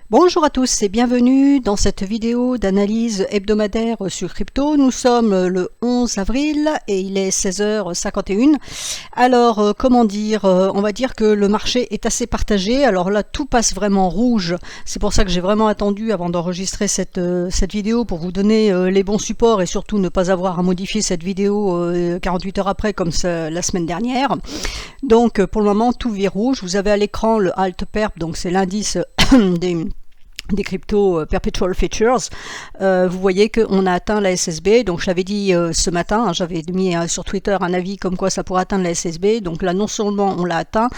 Bonjour à tous et bienvenue dans cette vidéo d'analyse hebdomadaire sur crypto. Nous sommes le 11 avril et il est 16h51. Alors, comment dire, on va dire que le marché est assez partagé. Alors là, tout passe vraiment rouge. C'est pour ça que j'ai vraiment attendu avant d'enregistrer cette vidéo pour vous donner les bons supports et surtout ne pas avoir à modifier cette vidéo 48 heures après comme la semaine dernière. Donc, pour le moment, tout vit rouge. Vous avez à l'écran le Alt Perp, donc c'est l'indice des crypto perpetual futures. Vous voyez qu'on a atteint la SSB, donc je l'avais dit ce matin, j'avais mis sur Twitter un avis comme quoi ça pourrait atteindre la SSB, donc là non seulement on l'a atteint,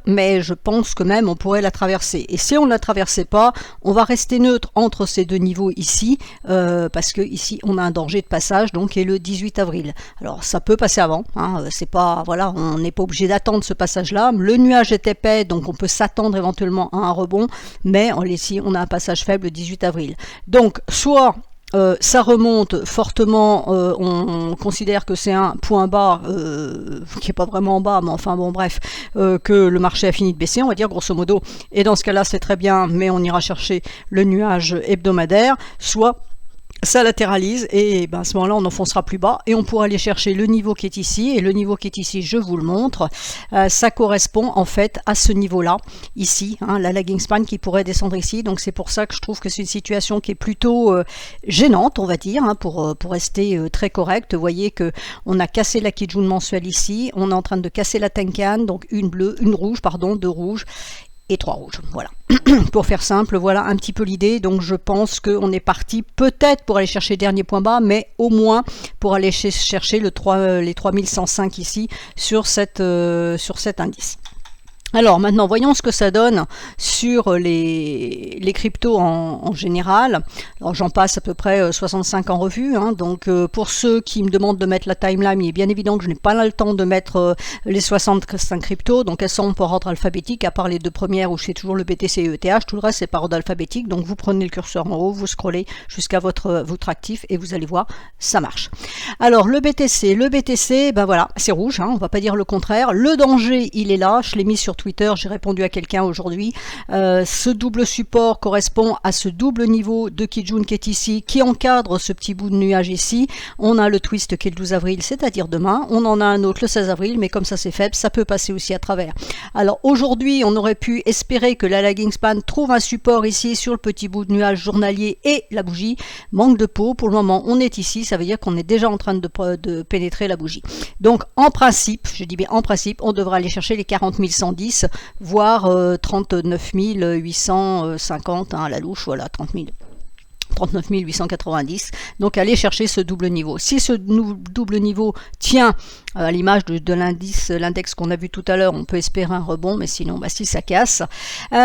mais je pense que même on pourrait la traverser. Et si on ne la traversait pas, on va rester neutre entre ces deux niveaux ici, parce que ici on a un danger de passage, donc qui est le 18 avril. Alors ça peut passer avant, hein, c'est pas, voilà, on n'est pas obligé d'attendre ce passage-là. Le nuage est épais, donc on peut s'attendre éventuellement à un rebond, mais ici on a un passage faible le 18 avril. Donc soit ça remonte fortement, on considère que c'est un point bas, qui n'est pas vraiment bas, mais enfin bon bref, que le marché a fini de baisser, on va dire grosso modo, et dans ce cas-là c'est très bien, mais on ira chercher le nuage hebdomadaire, soit ça latéralise et à ce moment-là on enfoncera plus bas et on pourra aller chercher le niveau qui est ici, et le niveau qui est ici je vous le montre, ça correspond en fait à ce niveau-là ici, hein, la lagging span qui pourrait descendre ici. Donc c'est pour ça que je trouve que c'est une situation qui est plutôt gênante, on va dire, hein, pour rester très correct. Vous voyez que on a cassé la Kijun mensuelle ici, on est en train de casser la Tenkan, donc une rouge, deux rouges et 3 rouges, voilà. Pour faire simple, voilà un petit peu l'idée. Donc je pense qu'on est parti peut-être pour aller chercher le dernier point bas, mais au moins pour aller chercher les 3105 ici sur cet indice. Alors maintenant, voyons ce que ça donne sur les cryptos en général. Alors j'en passe à peu près 65 en revue, hein. Donc pour ceux qui me demandent de mettre la timeline, il est bien évident que je n'ai pas le temps de mettre les 65 cryptos, donc elles sont par ordre alphabétique, à part les deux premières où c'est toujours le BTC et ETH, tout le reste c'est par ordre alphabétique. Donc vous prenez le curseur en haut, vous scrollez jusqu'à votre actif et vous allez voir, ça marche. Alors le BTC, ben voilà, c'est rouge, hein, on va pas dire le contraire. Le danger, il est là, je l'ai mis sur Twitter, j'ai répondu à quelqu'un aujourd'hui. Ce double support correspond à ce double niveau de Kijun qui est ici, qui encadre ce petit bout de nuage ici. On a le twist qui est le 12 avril, c'est-à-dire demain. On en a un autre le 16 avril, mais comme ça c'est faible, ça peut passer aussi à travers. Alors aujourd'hui, on aurait pu espérer que la lagging span trouve un support ici sur le petit bout de nuage journalier et la bougie. Manque de peau, pour le moment on est ici, ça veut dire qu'on est déjà en train de pénétrer la bougie. Donc en principe, je dis bien en principe, on devra aller chercher les 40 110, voire 39 850, hein, à la louche, voilà, 39 890, donc aller chercher ce double niveau. Si ce double niveau tient à l'image de l'index qu'on a vu tout à l'heure, on peut espérer un rebond, mais sinon, si ça casse,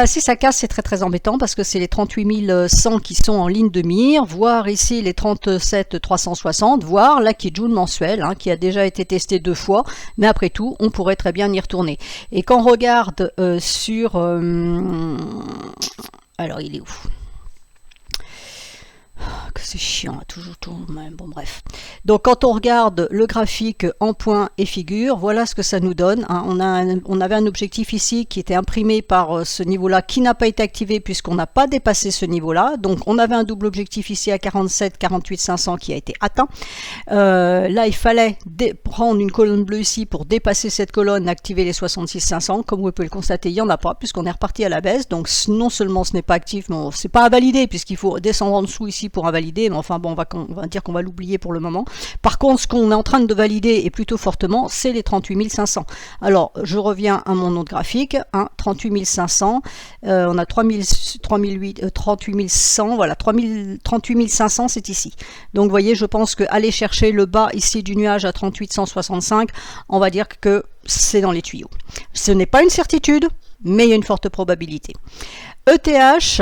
c'est très très embêtant parce que c'est les 38 100 qui sont en ligne de mire, voire ici les 37 360, voire la Kijun mensuelle, hein, qui a déjà été testée 2 fois, mais après tout, on pourrait très bien y retourner. Et quand on regarde sur... alors, il est où ? Que c'est chiant, toujours tout même, bon bref. Donc quand on regarde le graphique en points et figures, voilà ce que ça nous donne, hein. On avait un objectif ici qui était imprimé par ce niveau-là, qui n'a pas été activé puisqu'on n'a pas dépassé ce niveau-là. Donc on avait un double objectif ici à 47, 48 500 qui a été atteint. Là il fallait prendre une colonne bleue ici pour dépasser cette colonne, activer les 66 500. Comme vous pouvez le constater, il n'y en a pas puisqu'on est reparti à la baisse. Donc non seulement ce n'est pas actif, mais c'est pas invalidé puisqu'il faut descendre en dessous ici pour invalider, mais enfin bon, on va dire qu'on va l'oublier pour le moment. Par contre, ce qu'on est en train de valider et plutôt fortement, c'est les 38 500. Alors, je reviens à mon autre graphique, hein, 38 500, on a 38 100, voilà, 38 500, c'est ici. Donc, vous voyez, je pense qu'aller chercher le bas ici du nuage à 38 165, on va dire que c'est dans les tuyaux. Ce n'est pas une certitude, mais il y a une forte probabilité. ETH,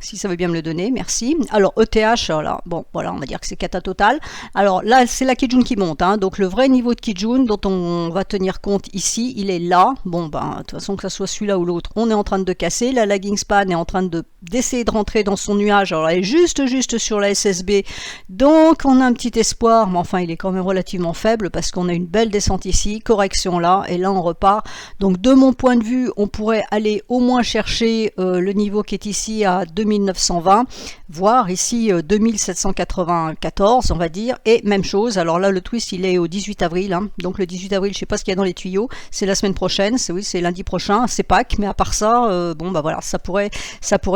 si ça veut bien me le donner, merci. Alors ETH, là, bon, voilà, on va dire que c'est cata total. Alors là, c'est la Kijun qui monte, hein, donc le vrai niveau de Kijun dont on va tenir compte ici, il est là. Bon, ben, de toute façon, que ça soit celui-là ou l'autre, on est en train de casser. La lagging span est en train d'essayer de rentrer dans son nuage. Alors, elle est juste sur la SSB, donc on a un petit espoir, mais enfin, il est quand même relativement faible parce qu'on a une belle descente ici, correction là, et là, on repart. Donc, de mon point de vue, on pourrait aller au moins chercher le niveau qui est ici à 2920, voire ici 2794, on va dire, et même chose. Alors là, le twist, il est au 18 avril, hein. Donc le 18 avril, je sais pas ce qu'il y a dans les tuyaux, c'est la semaine prochaine, oui, c'est lundi prochain, c'est Pâques, mais à part ça, bon, bah voilà, ça pourrait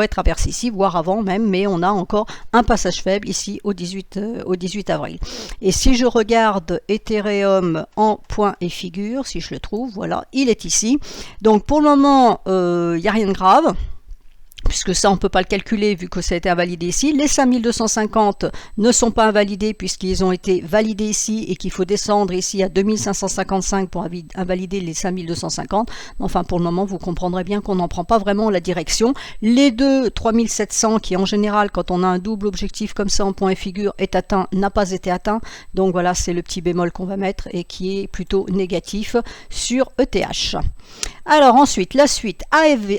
traverser ici, voire avant même, mais on a encore un passage faible ici au 18 avril. Et si je regarde Ethereum en point et figure, si je le trouve, voilà, il est ici. Donc pour le moment, il n'y a rien de grave, puisque ça on ne peut pas le calculer vu que ça a été invalidé ici. Les 5250 ne sont pas invalidés puisqu'ils ont été validés ici et qu'il faut descendre ici à 2555 pour invalider les 5250. Enfin pour le moment vous comprendrez bien qu'on n'en prend pas vraiment la direction. Les deux 3700 qui en général quand on a un double objectif comme ça en point et figure est atteint, n'a pas été atteint. Donc voilà, c'est le petit bémol qu'on va mettre et qui est plutôt négatif sur ETH. Alors ensuite, la suite AAV,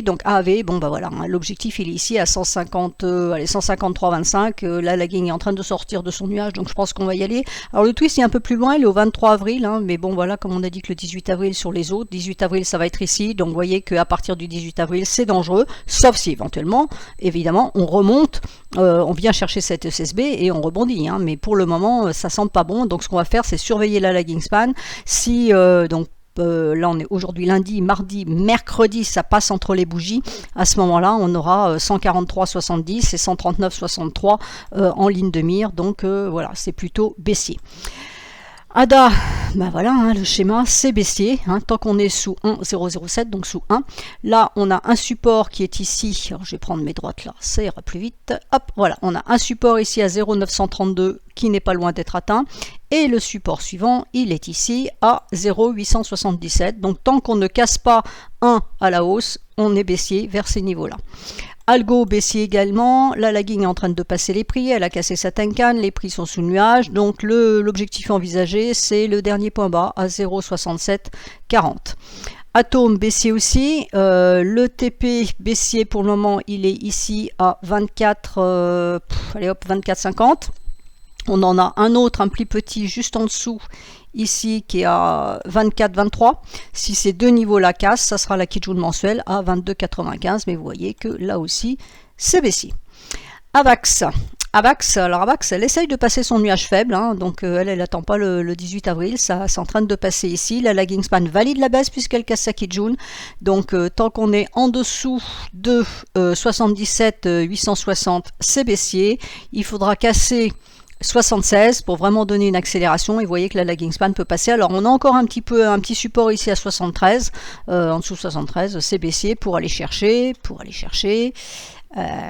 donc AAV, bon bah voilà, hein, l'objectif il est ici à 153,25, là la lagging est en train de sortir de son nuage, donc je pense qu'on va y aller. Alors le twist est un peu plus loin, il est au 23 avril, hein, mais bon voilà, comme on a dit que le 18 avril sur les autres, 18 avril ça va être ici, donc vous voyez qu'à partir du 18 avril c'est dangereux, sauf si éventuellement, évidemment, on remonte, on vient chercher cette SSB et on rebondit, hein, mais pour le moment ça semble pas bon, donc ce qu'on va faire c'est surveiller la lagging span, si donc là on est aujourd'hui lundi, mardi, mercredi, ça passe entre les bougies. À ce moment-là, on aura 143,70 et 139,63 en ligne de mire. Donc voilà, c'est plutôt baissier. ADA, ben voilà, hein, le schéma c'est baissier, hein, tant qu'on est sous 1,007, donc sous 1. Là, on a un support qui est ici, alors je vais prendre mes droites là, ça ira plus vite. Hop, voilà, on a un support ici à 0,932 qui n'est pas loin d'être atteint. Et le support suivant, il est ici à 0,877. Donc tant qu'on ne casse pas 1 à la hausse, on est baissier vers ces niveaux-là. Algo baissier également, la lagging est en train de passer les prix, elle a cassé sa Tenkan, les prix sont sous nuage, donc l'objectif envisagé c'est le dernier point bas à 0,6740. Atome baissier aussi, le TP baissier pour le moment il est ici à 24, allez hop, 24,50. On en a un autre, un plus petit, juste en dessous, ici, qui est à 24,23. Si ces deux niveaux-là cassent, ça sera la Kijun mensuelle à 22,95. Mais vous voyez que là aussi, c'est baissier. AVAX. Alors AVAX, elle essaye de passer son nuage faible, hein, donc elle n'attend pas le 18 avril, ça c'est en train de passer ici. La lagging span valide la baisse puisqu'elle casse sa Kijun, donc tant qu'on est en dessous de 77,860, c'est baissier. Il faudra casser 76 pour vraiment donner une accélération et vous voyez que la lagging span peut passer. Alors on a encore un petit support ici à 73, en dessous de 73 c'est baissier pour aller chercher,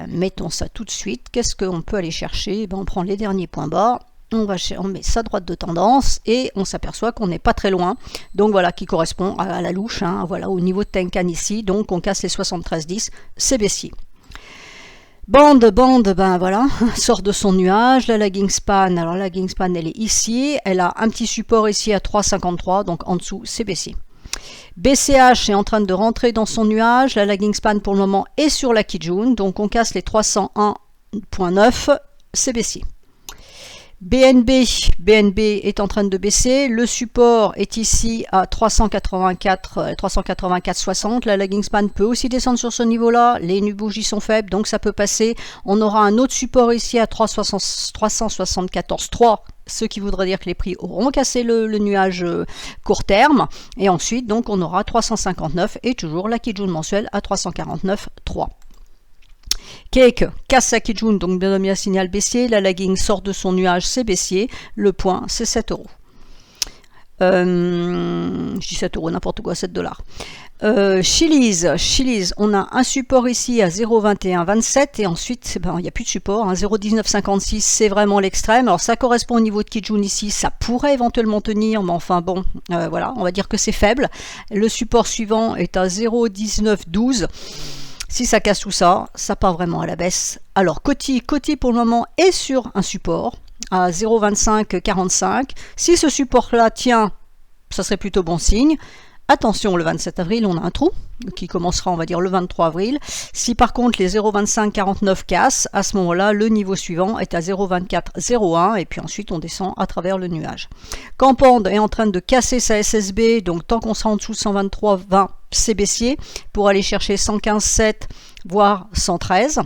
mettons ça tout de suite. Qu'est-ce qu'on peut aller chercher? On prend les derniers points bas, on met sa droite de tendance et on s'aperçoit qu'on n'est pas très loin, donc voilà, qui correspond à la louche, hein, voilà, au niveau de Tenkan ici, donc on casse les 73,10, c'est baissier. Bande, ben voilà, sort de son nuage. La lagging span, alors la lagging span elle est ici, elle a un petit support ici à 3,53, donc en dessous c'est baissier. BCH est en train de rentrer dans son nuage, la lagging span pour le moment est sur la Kijun, donc on casse les 301,9, c'est baissier. BNB est en train de baisser, le support est ici à 384,60, la lagging span peut aussi descendre sur ce niveau-là, les bougies sont faibles, donc ça peut passer. On aura un autre support ici à 374,3, ce qui voudrait dire que les prix auront cassé le nuage court terme, et ensuite donc on aura 359 et toujours la Kijun mensuelle à 349,3. Cake casse sa Kijun, donc bien nommé un signal baissier, la lagging sort de son nuage, c'est baissier, le point c'est 7 €. Je dis 7 €, n'importe quoi, 7 $. Chiliz, on a un support ici à 0,2127 et ensuite il n'y a plus de support, hein, 0,1956 c'est vraiment l'extrême. Alors ça correspond au niveau de Kijun ici, ça pourrait éventuellement tenir, mais enfin bon, voilà, on va dire que c'est faible. Le support suivant est à 0,1912. Si ça casse tout ça, ça part vraiment à la baisse. Alors Coty pour le moment est sur un support à 0,2545. Si ce support-là tient, ça serait plutôt bon signe. Attention, le 27 avril, on a un trou qui commencera, on va dire, le 23 avril. Si par contre les 0,2549 cassent, à ce moment-là, le niveau suivant est à 0,2401 et puis ensuite on descend à travers le nuage. Campand est en train de casser sa SSB, donc tant qu'on sera en dessous de 123,20, c'est baissier, pour aller chercher 115,7, voire 113.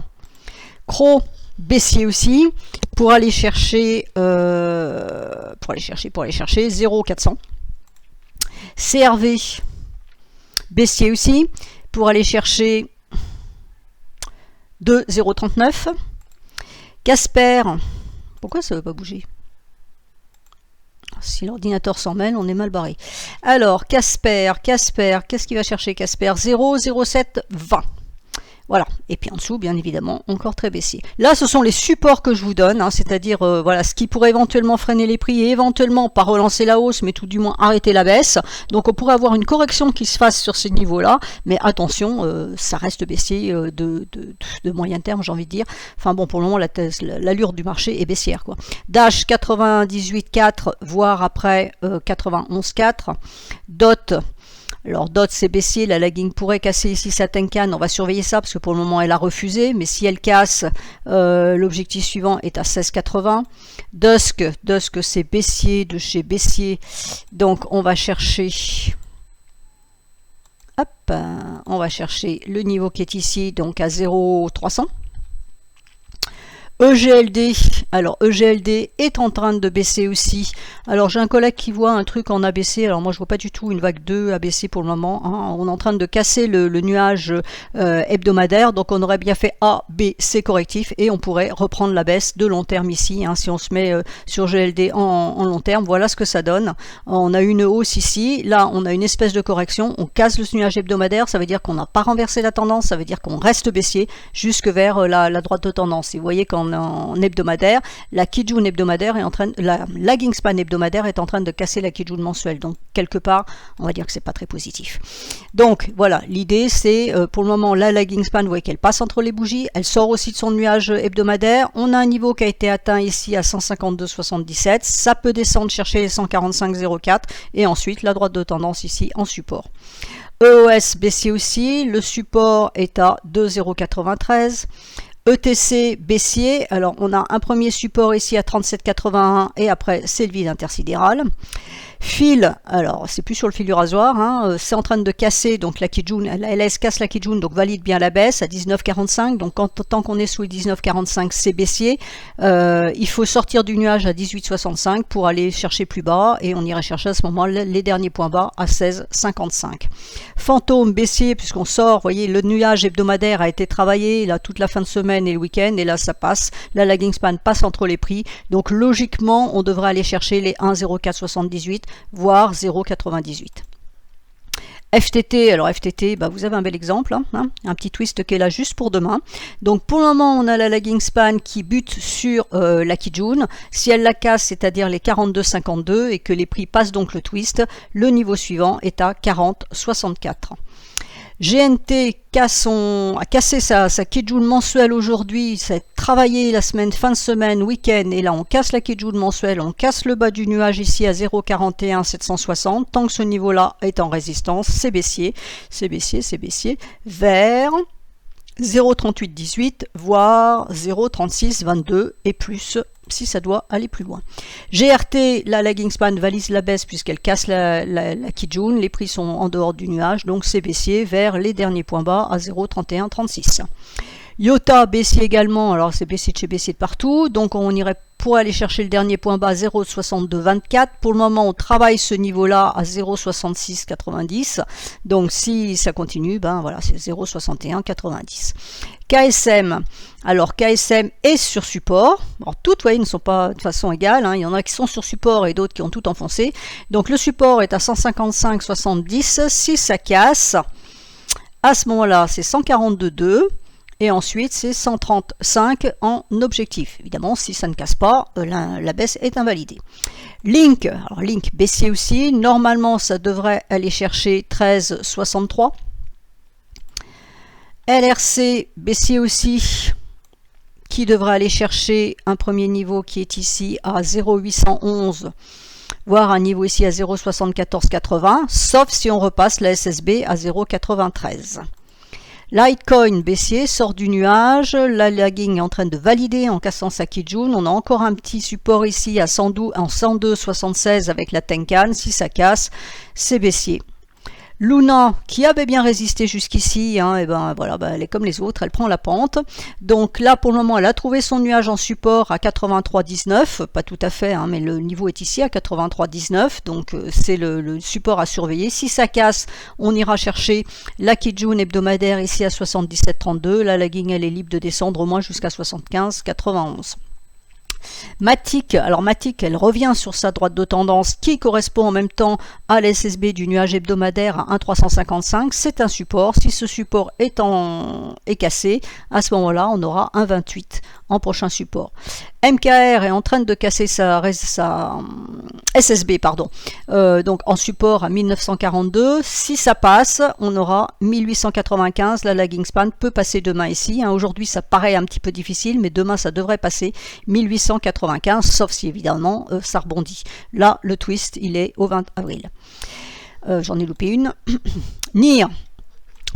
Cro, baissier aussi, pour aller chercher 0,400. CRV, baissier aussi, pour aller chercher 2,039. Casper, pourquoi ça ne veut pas bouger? Si l'ordinateur s'en mêle, on est mal barré. Alors, Casper, qu'est-ce qu'il va chercher Casper? 0,0720. Voilà, et puis en dessous, bien évidemment, encore très baissier. Là, ce sont les supports que je vous donne, hein, c'est-à-dire voilà, ce qui pourrait éventuellement freiner les prix et éventuellement pas relancer la hausse, mais tout du moins arrêter la baisse. Donc on pourrait avoir une correction qui se fasse sur ces niveaux-là, mais attention, ça reste baissier de moyen terme, j'ai envie de dire. Enfin bon, pour le moment, l'allure du marché est baissière, quoi. Dash 98,4, voire après 91,4. Dot. Alors Dot c'est baissier, la lagging pourrait casser ici sa Tenkan, on va surveiller ça parce que pour le moment elle a refusé, mais si elle casse, l'objectif suivant est à 16,80. Dusk c'est baissier de chez baissier, donc on va chercher, hop, on va chercher le niveau qui est ici, donc à 0,300. EGLD, alors EGLD est en train de baisser aussi. Alors j'ai un collègue qui voit un truc en ABC, alors moi je vois pas du tout une vague 2 ABC pour le moment, hein. On est en train de casser le nuage hebdomadaire, donc on aurait bien fait A, B, C correctif et on pourrait reprendre la baisse de long terme ici, hein, si on se met sur GLD en long terme. Voilà ce que ça donne. On a une hausse ici, là on a une espèce de correction, on casse le nuage hebdomadaire, ça veut dire qu'on n'a pas renversé la tendance, ça veut dire qu'on reste baissier jusque vers la droite de tendance. Et vous voyez qu'en hebdomadaire, la Kijun hebdomadaire est en train, la lagging span hebdomadaire est en train de casser la Kijun mensuelle. Donc quelque part, on va dire que c'est pas très positif. Donc voilà, l'idée c'est pour le moment la lagging span, vous voyez qu'elle passe entre les bougies, elle sort aussi de son nuage hebdomadaire. On a un niveau qui a été atteint ici à 152,77. Ça peut descendre chercher les 145,04 et ensuite la droite de tendance ici en support. EOS baissier aussi, le support est à 2,093. ETC baissier, alors on a un premier support ici à 37,81 et après c'est le vide intersidéral. Fil, alors c'est plus sur le fil du rasoir, hein, c'est en train de casser, donc la Kijun, la LS casse la Kijun, donc valide bien la baisse à 19,45, donc tant qu'on est sous les 19,45 c'est baissier. Il faut sortir du nuage à 18,65 pour aller chercher plus bas et on irait chercher à ce moment les derniers points bas à 16,55. Fantôme baissier puisqu'on sort, vous voyez le nuage hebdomadaire a été travaillé là toute la fin de semaine et le week-end et là ça passe, la lagging span passe entre les prix, donc logiquement on devrait aller chercher les 1,0478 voire 0,98. FTT, alors FTT, bah vous avez un bel exemple, hein, un petit twist qui est là juste pour demain. Donc pour le moment, on a la lagging span qui bute sur la Kijun. Si elle la casse, c'est-à-dire les 42,52 et que les prix passent donc le twist, le niveau suivant est à 40,64. GNT a cassé sa Kijun mensuelle aujourd'hui, ça a travaillé la semaine, fin de semaine, week-end, et là on casse la Kijun mensuelle, on casse le bas du nuage ici à 0,41 760, tant que ce niveau-là est en résistance, c'est baissier, vers 0,3818, voire 0,3622 et plus si ça doit aller plus loin. GRT, la lagging span valise la baisse puisqu'elle casse la Kijun, les prix sont en dehors du nuage, donc c'est baissier vers les derniers points bas à 0,3136. IOTA baissier également, alors c'est baissier de chez baissier de partout, donc on irait pour aller chercher le dernier point bas 0,6224. Pour le moment on travaille ce niveau là à 0,6690, donc si ça continue, ben voilà, c'est 0,6190. KSM, alors KSM est sur support, alors toutes, vous voyez, ne sont pas de façon égale, hein. Il y en a qui sont sur support et d'autres qui ont tout enfoncé, donc le support est à 155,70, si ça casse, à ce moment là c'est 142,2, et ensuite c'est 135 en objectif. Évidemment, si ça ne casse pas, la baisse est invalidée. Link, alors Link baissier aussi, normalement ça devrait aller chercher 13,63. LRC baissier aussi, qui devrait aller chercher un premier niveau qui est ici à 0,811, voire un niveau ici à 0,7480, sauf si on repasse la SSB à 0,93. Litecoin baissier sort du nuage, la lagging est en train de valider en cassant sa Kijun. On a encore un petit support ici à 102,76 avec la Tenkan. Si ça casse, c'est baissier. Luna, qui avait bien résisté jusqu'ici, hein, et ben voilà, elle est comme les autres, elle prend la pente. Donc là, pour le moment, elle a trouvé son nuage en support à 83,19, pas tout à fait, hein, mais le niveau est ici à 83,19, donc c'est le support à surveiller. Si ça casse, on ira chercher la Kijun hebdomadaire ici à 77,32. La lagging, elle est libre de descendre au moins jusqu'à 75,91. Matic, alors Matic, elle revient sur sa droite de tendance qui correspond en même temps à la SSB du nuage hebdomadaire à 1,355. C'est un support. Si ce support est cassé, à ce moment-là, on aura 1,28 en prochain support. MKR est en train de casser sa SSB, pardon, donc en support à 1942. Si ça passe, on aura 1895. La lagging span peut passer demain ici. Hein. Aujourd'hui, ça paraît un petit peu difficile, mais demain, ça devrait passer 1895, sauf si évidemment ça rebondit. Là, le twist, il est au 20 avril. J'en ai loupé une.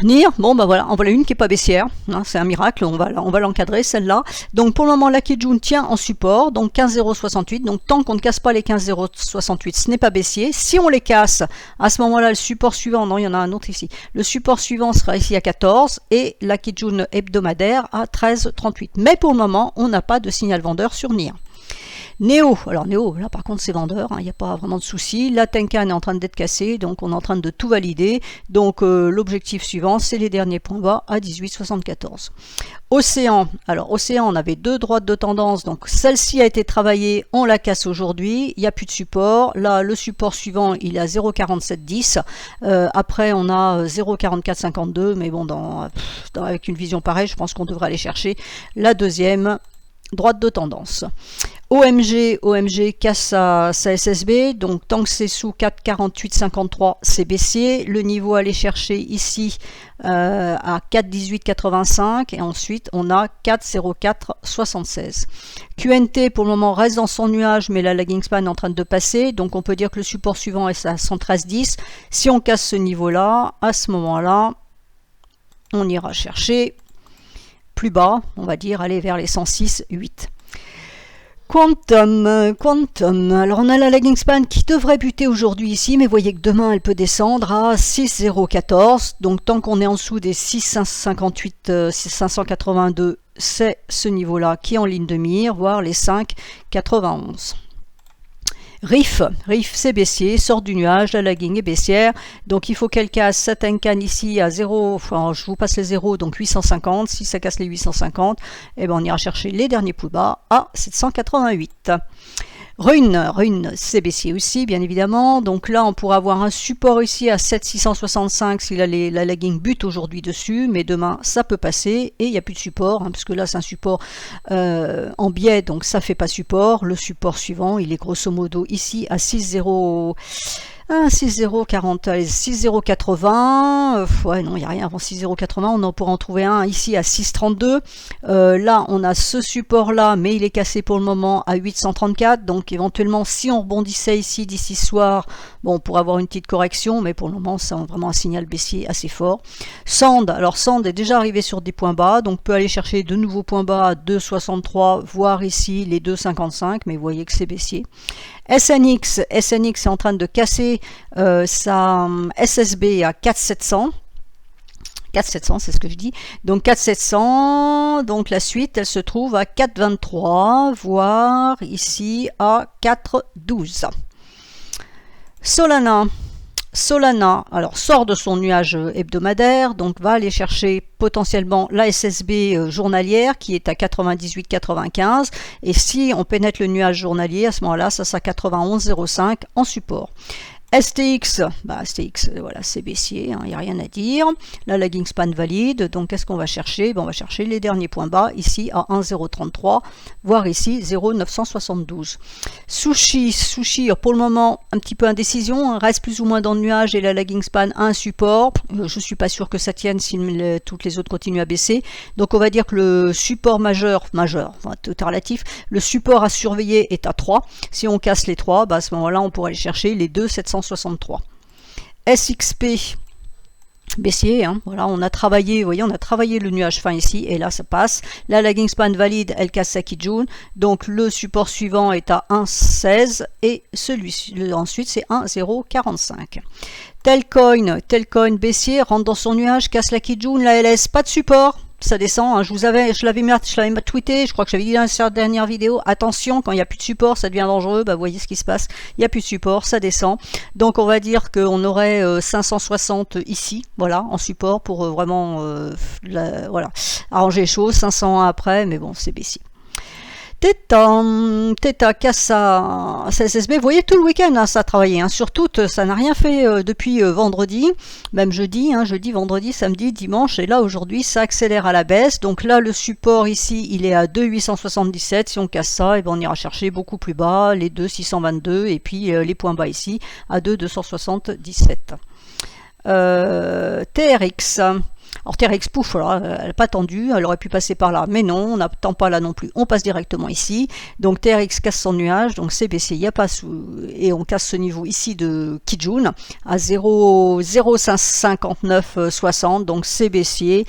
NIR, bon ben voilà, en voilà une qui n'est pas baissière, hein, c'est un miracle, on va l'encadrer celle-là. Donc pour le moment la Kijun tient en support, donc 15,068, donc tant qu'on ne casse pas les 15,068, ce n'est pas baissier. Si on les casse, à ce moment-là le support suivant, non il y en a un autre ici, le support suivant sera ici à 14 et la Kijun hebdomadaire à 13,38. Mais pour le moment on n'a pas de signal vendeur sur NIR. Néo, alors Néo, là par contre c'est vendeur, il n'y a pas vraiment de souci. La Tenkan est en train d'être cassée, donc on est en train de tout valider. Donc l'objectif suivant, c'est les derniers points bas à 18,74. Océan, alors Océan, on avait deux droites de tendance, donc celle-ci a été travaillée, on la casse aujourd'hui, il n'y a plus de support. Là, le support suivant, il est à 0,4710. Après, on a 0,4452, mais bon, avec une vision pareille, je pense qu'on devrait aller chercher la deuxième droite de tendance. OMG casse sa SSB, donc tant que c'est sous 4,4853, c'est baissier. Le niveau à aller chercher ici à 4,1885 et ensuite on a 4,0476. QNT pour le moment reste dans son nuage, mais la lagging span est en train de passer, donc on peut dire que le support suivant est à 113,10. Si on casse ce niveau-là, à ce moment-là, on ira chercher plus bas, on va dire aller vers les 106,8. Quantum, alors on a la lagging span qui devrait buter aujourd'hui ici, mais voyez que demain elle peut descendre à 6,014, donc tant qu'on est en dessous des 6,558, 6,582, c'est ce niveau-là qui est en ligne de mire, voire les 5,91. RIF c'est baissier, sort du nuage, la lagging est baissière, donc il faut qu'elle casse sa Tenkan ici à 0, enfin je vous passe les 0, donc 850, si ça casse les 850, et ben on ira chercher les derniers plus bas à 788. Rune, c'est baissier aussi, bien évidemment. Donc là, on pourra avoir un support ici à 7,665 si la lagging bute aujourd'hui dessus, mais demain, ça peut passer et il n'y a plus de support, hein, parce que là, c'est un support en biais, donc ça ne fait pas support. Le support suivant, il est grosso modo ici à 6,0... 6,040, 6,080, ouais non, il n'y a rien avant 6,080, on en pourra en trouver un ici à 6,32. Là, on a ce support-là, mais il est cassé pour le moment à 834, donc éventuellement, si on rebondissait ici d'ici ce soir, bon, on pourrait avoir une petite correction, mais pour le moment, c'est vraiment un signal baissier assez fort. Sand, alors Sand est déjà arrivé sur des points bas, donc peut aller chercher de nouveaux points bas à 2,63, voire ici les 2,55, mais vous voyez que c'est baissier. SNX est en train de casser sa SSB à 4,700. 4,700, c'est ce que je dis. Donc 4,700, donc la suite, elle se trouve à 4,23, voire ici à 4,12. Solana, alors sort de son nuage hebdomadaire, donc va aller chercher potentiellement la SSB journalière qui est à 98,95 et si on pénètre le nuage journalier, à ce moment-là, ça sera 91,05 en support. STX, STX, voilà, c'est baissier, il n'y a rien à dire. La lagging span valide, donc qu'est-ce qu'on va chercher? On va chercher les derniers points bas, ici à 1,033, voire ici 0,972. Sushi, pour le moment, un petit peu indécision, reste plus ou moins dans le nuage et la lagging span a un support. Je ne suis pas sûr que ça tienne si toutes les autres continuent à baisser. Donc on va dire que le support majeur, enfin, tout est relatif, le support à surveiller est à 3. Si on casse les 3, à ce moment-là, on pourrait aller chercher les 2,763. SXP, baissier, voilà, on a travaillé, vous voyez, on a travaillé le nuage fin ici, et là ça passe. La lagging span valide, elle casse sa Kijun, donc le support suivant est à 1,16 et celui ensuite c'est 1,045. Telcoin baissier, rentre dans son nuage, casse la Kijun, la LS, pas de support. Ça descend, je l'avais tweeté, je crois que j'avais dit dans la dernière vidéo, attention, quand il n'y a plus de support, ça devient dangereux, vous voyez ce qui se passe, il n'y a plus de support, ça descend. Donc on va dire qu'on aurait 560 ici, voilà, en support pour vraiment voilà, arranger les choses, 501 après, mais bon, c'est baissier. Theta, Casa, SSB, vous voyez tout le week-end ça a travaillé, sur toutes, ça n'a rien fait depuis vendredi, même jeudi, vendredi, samedi, dimanche, et là aujourd'hui ça accélère à la baisse, donc là le support ici il est à 2,877, si on casse ça, et on ira chercher beaucoup plus bas, les 2,622, et puis les points bas ici à 2,277. TRX. Alors TRX, pouf, elle n'a pas tendu, elle aurait pu passer par là, mais non, on n'attend pas là non plus, on passe directement ici. Donc TRX casse son nuage, donc c'est baissé, il n'y a pas et on casse ce niveau ici de Kijun à 0,55960, donc c'est baissier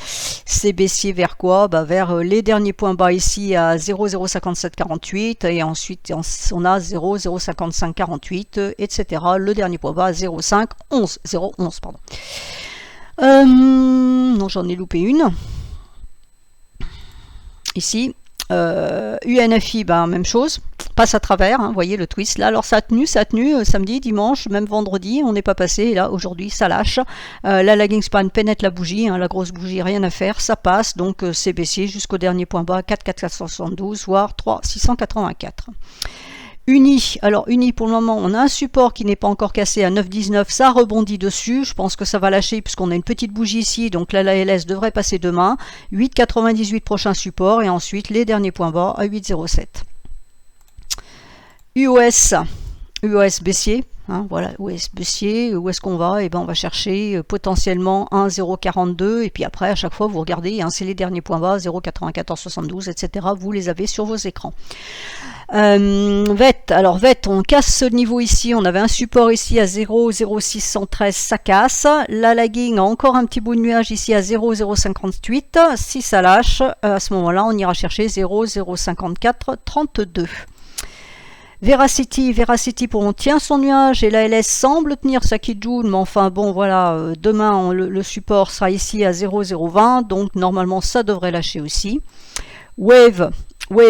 vers quoi? Vers les derniers points bas ici à 0,05748 et ensuite on a 0,05548, etc. Le dernier point bas à 0,11, pardon. Non, j'en ai loupé une. Ici, UNFI, même chose, passe à travers, vous voyez le twist là. Alors ça a tenu samedi, dimanche, même vendredi, on n'est pas passé, et là aujourd'hui ça lâche. La lagging span pénètre la bougie, la grosse bougie, rien à faire, ça passe, donc c'est baissier jusqu'au dernier point bas, 4,472, voire 3,684. Uni, alors Uni pour le moment on a un support qui n'est pas encore cassé à 9,19, ça rebondit dessus, je pense que ça va lâcher puisqu'on a une petite bougie ici, donc là la LS devrait passer demain, 8,98 prochain support et ensuite les derniers points bas à 8,07. UOS baissier, voilà, UOS baissier, où est-ce qu'on va? On va chercher potentiellement 1,042 et puis après à chaque fois vous regardez, c'est les derniers points bas, 0,9472, etc. Vous les avez sur vos écrans. VET, alors VET, on casse ce niveau ici, on avait un support ici à 0,0613, ça casse. La lagging a encore un petit bout de nuage ici à 0,058, si ça lâche, à ce moment-là on ira chercher 0,05432. Veracity, pour on tient son nuage et la LS semble tenir sa Kijun, mais enfin bon voilà, demain le support sera ici à 0,020, donc normalement ça devrait lâcher aussi. Wave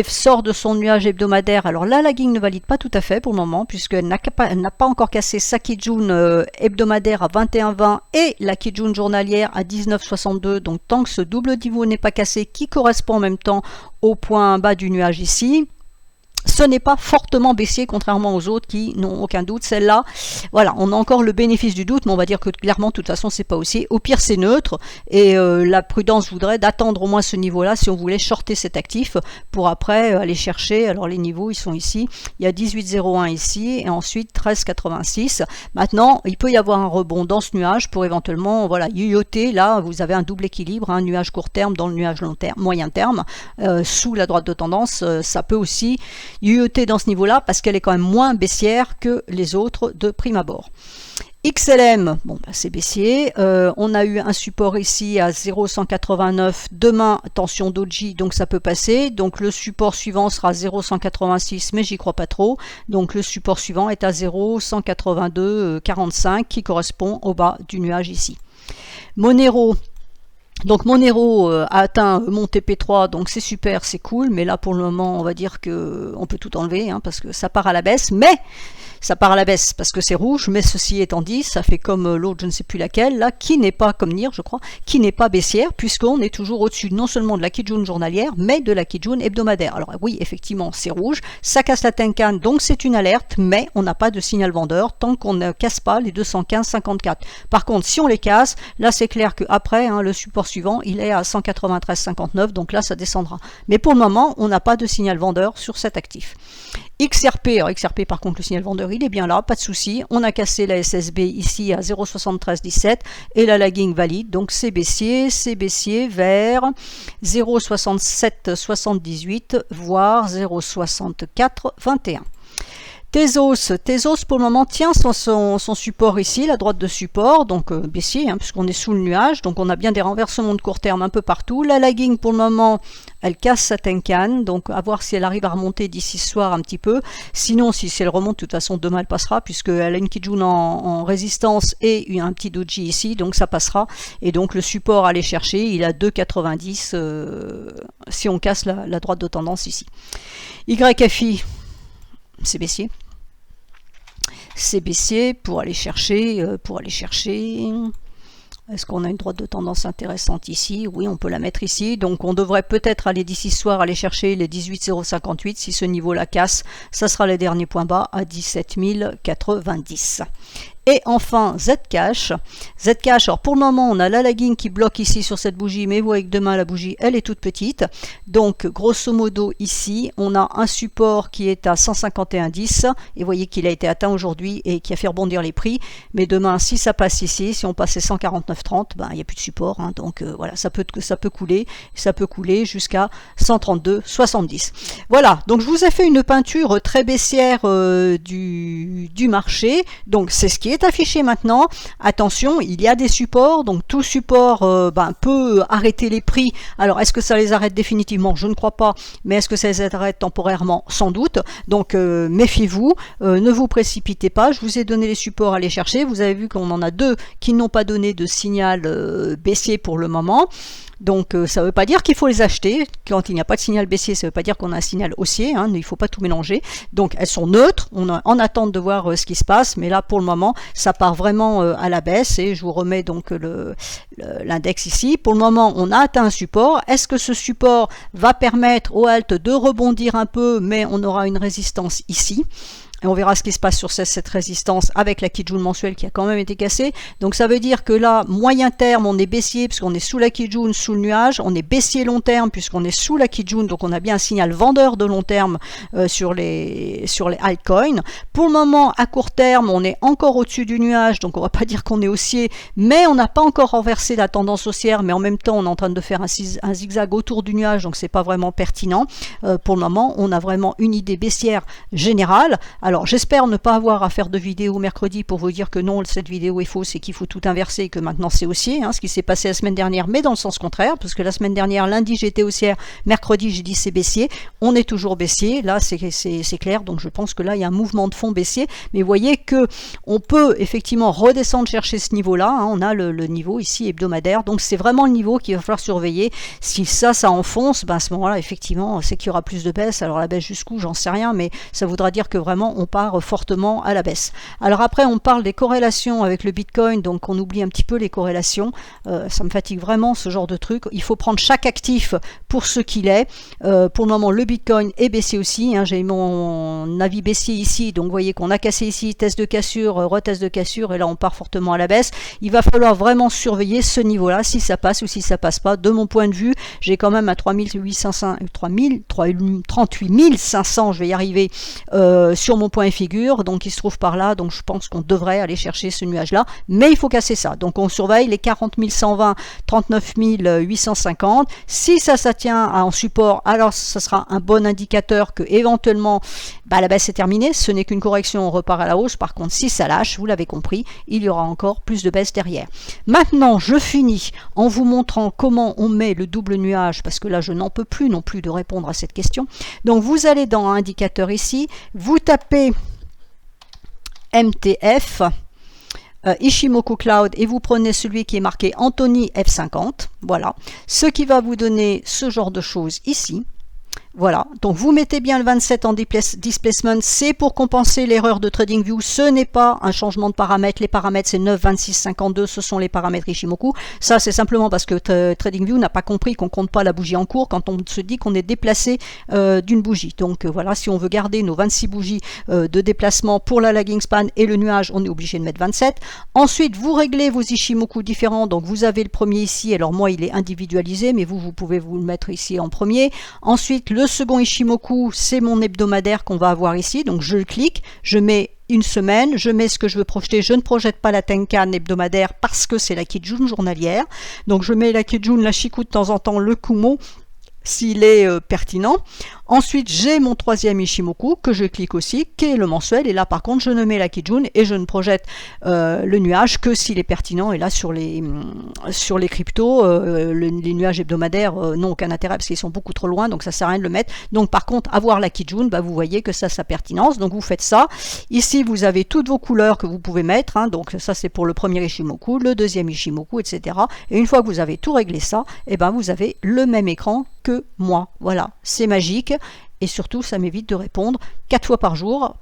sort de son nuage hebdomadaire. Alors la lagging ne valide pas tout à fait pour le moment, puisqu'elle n'a pas encore cassé sa Kijun hebdomadaire à 21,20 et la Kijun journalière à 19,62. Donc tant que ce double niveau n'est pas cassé, qui correspond en même temps au point bas du nuage ici, ce n'est pas fortement baissier, contrairement aux autres qui n'ont aucun doute. Celle-là, voilà, on a encore le bénéfice du doute, mais on va dire que clairement, de toute façon, c'est pas haussier. Au pire, c'est neutre, et la prudence voudrait d'attendre au moins ce niveau-là si on voulait shorter cet actif pour après aller chercher. Alors les niveaux, ils sont ici. Il y a 18,01 ici, et ensuite 13,86. Maintenant, il peut y avoir un rebond dans ce nuage pour éventuellement, voilà, yoyoter. Là, vous avez un double équilibre, un nuage court terme dans le nuage moyen terme, sous la droite de tendance. Ça peut aussi yoyoter dans ce niveau-là parce qu'elle est quand même moins baissière que les autres de prime abord. XLM, c'est baissier. On a eu un support ici à 0,189. Demain, tension doji, donc ça peut passer. Donc le support suivant sera 0,186, mais j'y crois pas trop. Donc le support suivant est à 0,182,45 qui correspond au bas du nuage ici. Monero. Donc mon héros a atteint mon TP3, donc c'est super, c'est cool, mais là pour le moment on va dire que on peut tout enlever, hein, parce que ça part à la baisse, mais ça part à la baisse parce que c'est rouge, mais ceci étant dit, ça fait comme l'autre, je ne sais plus laquelle, là, qui n'est pas comme Nier, je crois, qui n'est pas baissière, puisqu'on est toujours au-dessus non seulement de la Kijun journalière, mais de la Kijun hebdomadaire. Alors oui, effectivement, c'est rouge, ça casse la Tenkan, donc c'est une alerte, mais on n'a pas de signal vendeur tant qu'on ne casse pas les 215,54. Par contre, si on les casse, là c'est clair qu'après, hein, le support suivant, il est à 193,59, donc là ça descendra. Mais pour le moment, on n'a pas de signal vendeur sur cet actif. XRP, alors XRP par contre le signal vendeur il est bien là, pas de souci, on a cassé la SSB ici à 0,7317 et la lagging valide, donc c'est baissier vers 0,6778 voire 0,6421. Tezos pour le moment tient son support ici, la droite de support, donc baissier, hein, puisqu'on est sous le nuage, donc on a bien des renversements de court terme un peu partout. La lagging pour le moment, elle casse sa Tenkan, donc à voir si elle arrive à remonter d'ici ce soir un petit peu. Sinon, si elle remonte, de toute façon demain elle passera, puisqu'elle a une Kijun en résistance et un petit doji ici, donc ça passera. Et donc le support à aller chercher, il a 2,90 si on casse la droite de tendance ici. YFI, c'est baissier. C'est baissier pour aller chercher. Est-ce qu'on a une droite de tendance intéressante ici? Oui, on peut la mettre ici. Donc on devrait peut-être aller d'ici ce soir aller chercher les 18,058. Si ce niveau la casse, ça sera les derniers points bas à 17 090. Et enfin, Zcash. Zcash, alors pour le moment, on a la lagging qui bloque ici sur cette bougie, mais vous voyez que demain, la bougie, elle est toute petite. Donc, grosso modo, ici, on a un support qui est à 151,10. Et vous voyez qu'il a été atteint aujourd'hui et qui a fait rebondir les prix. Mais demain, si ça passe ici, si on passe les 149,30, ben, il n'y a plus de support. Hein, donc, voilà, ça peut couler. Ça peut couler jusqu'à 132,70. Voilà, donc je vous ai fait une peinture très baissière du marché. Donc, c'est ce qui est affiché maintenant. Attention, il y a des supports, donc tout support peut arrêter les prix. Alors est-ce que ça les arrête définitivement? Je ne crois pas, mais est-ce que ça les arrête temporairement? Sans doute. Donc méfiez-vous, ne vous précipitez pas. Je vous ai donné les supports à aller chercher. Vous avez vu qu'on en a deux qui n'ont pas donné de signal baissier pour le moment. Donc ça ne veut pas dire qu'il faut les acheter. Quand il n'y a pas de signal baissier, ça ne veut pas dire qu'on a un signal haussier, hein, il ne faut pas tout mélanger. Donc elles sont neutres, on est en attente de voir ce qui se passe, mais là pour le moment ça part vraiment à la baisse et je vous remets donc l'index ici. Pour le moment on a atteint un support. Est-ce que ce support va permettre au halt de rebondir un peu, mais on aura une résistance ici? Et on verra ce qui se passe sur cette résistance avec la Kijun mensuelle qui a quand même été cassée. Donc ça veut dire que là, moyen terme, on est baissier puisqu'on est sous la Kijun, sous le nuage. On est baissier long terme puisqu'on est sous la Kijun. Donc on a bien un signal vendeur de long terme sur les altcoins. Pour le moment, à court terme, on est encore au-dessus du nuage. Donc on va pas dire qu'on est haussier, mais on n'a pas encore renversé la tendance haussière. Mais en même temps, on est en train de faire un zigzag autour du nuage. Donc c'est pas vraiment pertinent. Pour le moment, on a vraiment une idée baissière générale. Alors j'espère ne pas avoir à faire de vidéo mercredi pour vous dire que non, cette vidéo est fausse et qu'il faut tout inverser et que maintenant c'est haussier, hein, ce qui s'est passé la semaine dernière, mais dans le sens contraire, parce que la semaine dernière, lundi j'étais haussière, mercredi j'ai dit c'est baissier, on est toujours baissier, là c'est clair, donc je pense que là il y a un mouvement de fond baissier, mais vous voyez que on peut effectivement redescendre chercher ce niveau-là, hein, on a le niveau ici hebdomadaire, donc c'est vraiment le niveau qu'il va falloir surveiller. Si ça enfonce, ben à ce moment-là effectivement c'est qu'il y aura plus de baisse, alors la baisse jusqu'où j'en sais rien, mais ça voudra dire que vraiment on part fortement à la baisse. Alors après on parle des corrélations avec le Bitcoin, donc on oublie un petit peu les corrélations, ça me fatigue vraiment ce genre de truc. Il faut prendre chaque actif pour ce qu'il est. Pour le moment le Bitcoin est baissier aussi, hein. J'ai mon avis baissier ici, donc vous voyez qu'on a cassé ici, test de cassure, retest de cassure, et là on part fortement à la baisse. Il va falloir vraiment surveiller ce niveau là, si ça passe ou si ça passe pas. De mon point de vue, j'ai quand même à 38 500, je vais y arriver, sur mon point figure, donc il se trouve par là, donc je pense qu'on devrait aller chercher ce nuage là, mais il faut casser ça, donc on surveille les 40 120, 39 850, si ça tient en support, alors ça sera un bon indicateur que éventuellement la baisse est terminée, ce n'est qu'une correction, on repart à la hausse. Par contre si ça lâche, vous l'avez compris, il y aura encore plus de baisse derrière. Maintenant je finis en vous montrant comment on met le double nuage, parce que là je n'en peux plus non plus de répondre à cette question. Donc vous allez dans un indicateur ici, vous tapez MTF, Ishimoku Cloud et vous prenez celui qui est marqué Anthony F50, voilà, ce qui va vous donner ce genre de choses ici. Voilà, donc vous mettez bien le 27 en displacement, c'est pour compenser l'erreur de TradingView, ce n'est pas un changement de paramètres, les paramètres c'est 9, 26, 52, ce sont les paramètres Ishimoku, ça c'est simplement parce que TradingView n'a pas compris qu'on compte pas la bougie en cours quand on se dit qu'on est déplacé d'une bougie. Donc voilà, si on veut garder nos 26 bougies de déplacement pour la lagging span et le nuage, on est obligé de mettre 27. Ensuite, vous réglez vos Ishimoku différents, donc vous avez le premier ici, alors moi il est individualisé, mais vous pouvez vous le mettre ici en premier. Ensuite, le second Ishimoku, c'est mon hebdomadaire qu'on va avoir ici, donc je le clique, je mets une semaine, je mets ce que je veux projeter, je ne projette pas la Tenkan hebdomadaire parce que c'est la Kijun journalière, donc je mets la Kijun, la Shikou de temps en temps, le Kumo, s'il est pertinent. Ensuite, j'ai mon troisième Ishimoku que je clique aussi, qui est le mensuel. Et là, par contre, je ne mets la Kijun et je ne projette le nuage que s'il est pertinent. Et là, sur les cryptos, les nuages hebdomadaires n'ont aucun intérêt parce qu'ils sont beaucoup trop loin, donc ça ne sert à rien de le mettre. Donc, par contre, avoir la Kijun, bah, vous voyez que ça a sa pertinence. Donc, vous faites ça. Ici, vous avez toutes vos couleurs que vous pouvez mettre. Hein. Donc, ça, c'est pour le premier Ishimoku, le deuxième Ishimoku, etc. Et une fois que vous avez tout réglé ça, eh ben, vous avez le même écran que moi. Voilà, c'est magique et surtout ça m'évite de répondre 4 fois par jour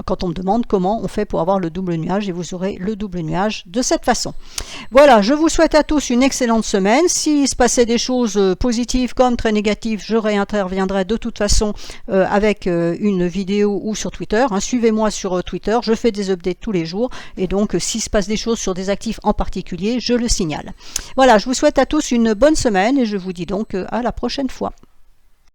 quand on me demande comment on fait pour avoir le double nuage, et vous aurez le double nuage de cette façon. Voilà, je vous souhaite à tous une excellente semaine. S'il se passait des choses positives comme très négatives, je réinterviendrai de toute façon avec une vidéo ou sur Twitter. Hein. Suivez-moi sur Twitter, je fais des updates tous les jours et donc s'il se passe des choses sur des actifs en particulier, je le signale. Voilà, je vous souhaite à tous une bonne semaine et je vous dis donc à la prochaine fois.